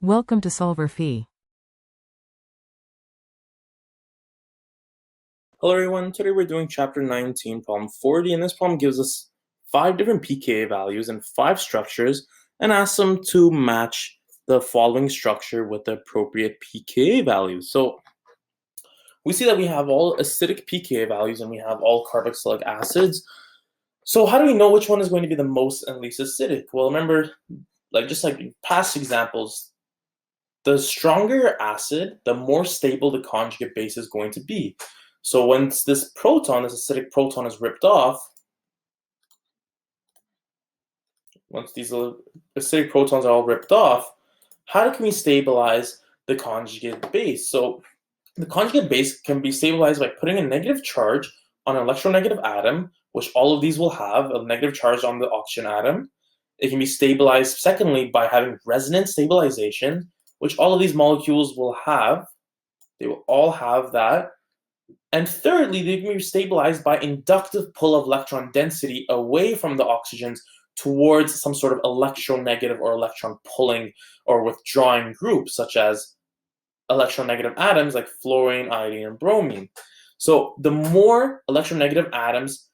Welcome to solverfy. Hello everyone, today we're doing chapter 19, problem 40, and this problem gives us 5 different pKa values and 5 structures and asks them to match the following structure with the appropriate pKa values. So we see that we have all acidic pKa values and we have all carboxylic acids. So how do we know which one is going to be the most and least acidic? Well, remember, just like in past examples, the stronger acid, the more stable the conjugate base is going to be. So once this acidic proton is ripped off, once these acidic protons are all ripped off, how can we stabilize the conjugate base? So the conjugate base can be stabilized by putting a negative charge on an electronegative atom, which all of these will have a negative charge on the oxygen atom. It can be stabilized, secondly, by having resonance stabilization, which all of these molecules will have. They will all have that. And thirdly, they can be stabilized by inductive pull of electron density away from the oxygens towards some sort of electronegative or electron pulling or withdrawing group, such as electronegative atoms like fluorine, iodine, and bromine. So the more electronegative atoms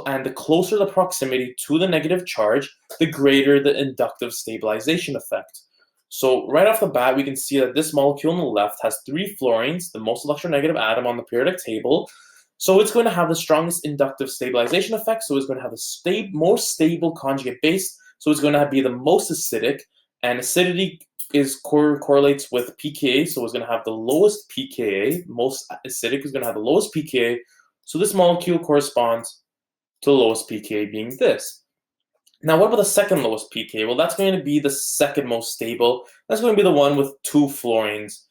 and the closer the proximity to the negative charge, the greater the inductive stabilization effect. So right off the bat, we can see that this molecule on the left has 3 fluorines, the most electronegative atom on the periodic table. So it's going to have the strongest inductive stabilization effect. So it's going to have the most stable conjugate base. So it's going to be the most acidic, and acidity correlates with pKa. So it's going to have the lowest pKa. Most acidic is going to have the lowest pKa. So this molecule corresponds to the lowest pKa being this. Now, what about the second lowest pKa? Well, that's going to be the second most stable. That's going to be the one with 2 fluorines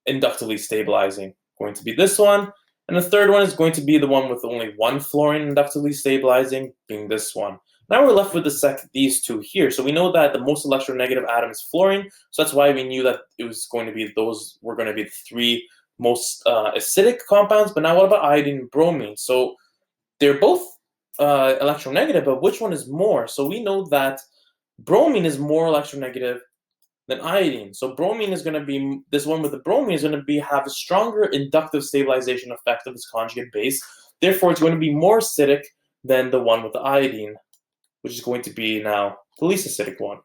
inductively stabilizing. Going to be this one. And the third one is going to be the one with only 1 fluorine inductively stabilizing, being this one. Now we're left with these two here. So we know that the most electronegative atom is fluorine. So that's why we knew that it was going to be those were going to be the 3 most acidic compounds. But now what about iodine and bromine? So they're both electronegative, but which one is more? So we know that bromine is more electronegative than iodine. So bromine is going to be, this one with the bromine is going to have a stronger inductive stabilization effect of its conjugate base. Therefore, it's going to be more acidic than the one with the iodine, which is going to be now the least acidic one.